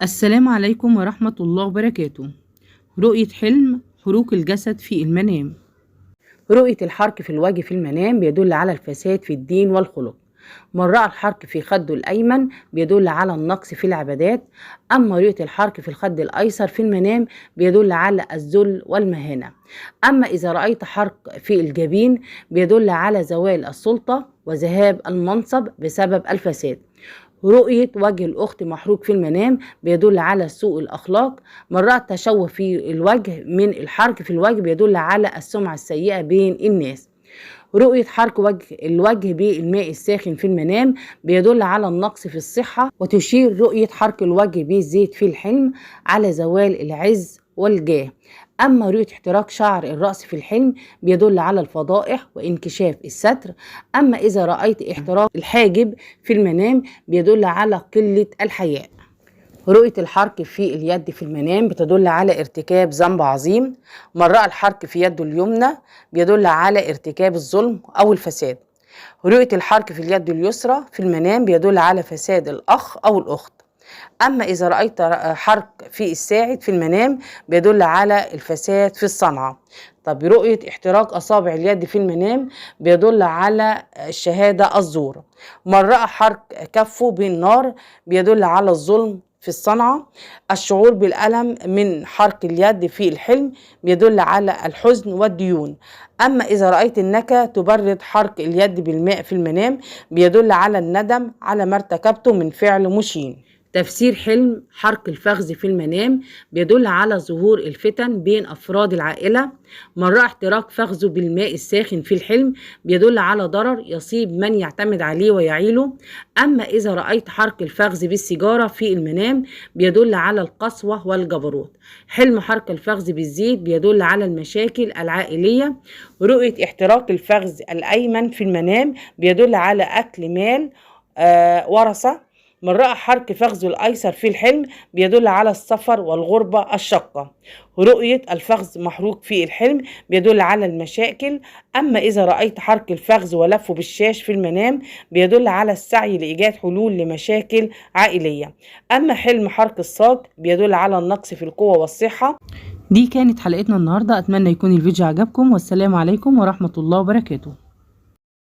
السلام عليكم ورحمة الله وبركاته. رؤية حلم حروق الجسد في المنام. رؤية الحرق في الوجه في المنام بيدل على الفساد في الدين والخلق. من رأى الحرق في خده الأيمن بيدل على النقص في العبادات، أما رؤية الحرق في الخد الأيسر في المنام بيدل على الذل والمهانة. أما إذا رأيت حرق في الجبين بيدل على زوال السلطة وذهاب المنصب بسبب الفساد. رؤية وجه الأخت محروق في المنام بيدل على سوء الأخلاق. من رأى التشوه في الوجه من الحرق في الوجه بيدل على السمعة السيئة بين الناس. رؤية حرق وجه الوجه بالماء الساخن في المنام بيدل على النقص في الصحة، وتشير رؤية حرق الوجه بالزيت في الحلم على زوال العز والجاه. أما رؤية احتراق شعر الرأس في الحلم بيدل على الفضائح وانكشاف الستر. أما إذا رأيت احتراق الحاجب في المنام بيدل على قلة الحياء. رؤية الحرق في اليد في المنام بتدل على ارتكاب ذنب عظيم. من رأى الحرق في يده اليمنى بيدل على ارتكاب الظلم أو الفساد. رؤية الحرق في اليد اليسرى في المنام بيدل على فساد الأخ أو الأخت. أما إذا رأيت حرق في الساعد في المنام بيدل على الفساد في الصنعة. طب رؤية احتراق أصابع اليد في المنام بيدل على الشهادة الزور. من رأى حرق كفه بالنار بيدل على الظلم في الصنعة. الشعور بالألم من حرق اليد في الحلم بيدل على الحزن والديون. أما إذا رأيت النكا تبرد حرق اليد بالماء في المنام بيدل على الندم على ما ارتكبته من فعل مشين. تفسير حلم حرق الفخذ في المنام بيدل على ظهور الفتن بين أفراد العائلة. من رأى احتراق فخذه بالماء الساخن في الحلم بيدل على ضرر يصيب من يعتمد عليه ويعيله. أما إذا رأيت حرق الفخذ بالسيجارة في المنام بيدل على القسوة والجبروت. حلم حرق الفخذ بالزيت بيدل على المشاكل العائلية. رؤية احتراق الفخذ الأيمن في المنام بيدل على أكل مال ورثة. من رأى حرق فخذه الأيسر في الحلم بيدل على السفر والغربة الشاقة. رؤية الفخذ محروق في الحلم بيدل على المشاكل. أما إذا رأيت حرق الفخذ ولفه بالشاش في المنام بيدل على السعي لإيجاد حلول لمشاكل عائلية. أما حلم حرق الساق بيدل على النقص في القوة والصحة. دي كانت حلقتنا النهاردة، أتمنى يكون الفيديو عجبكم، والسلام عليكم ورحمة الله وبركاته.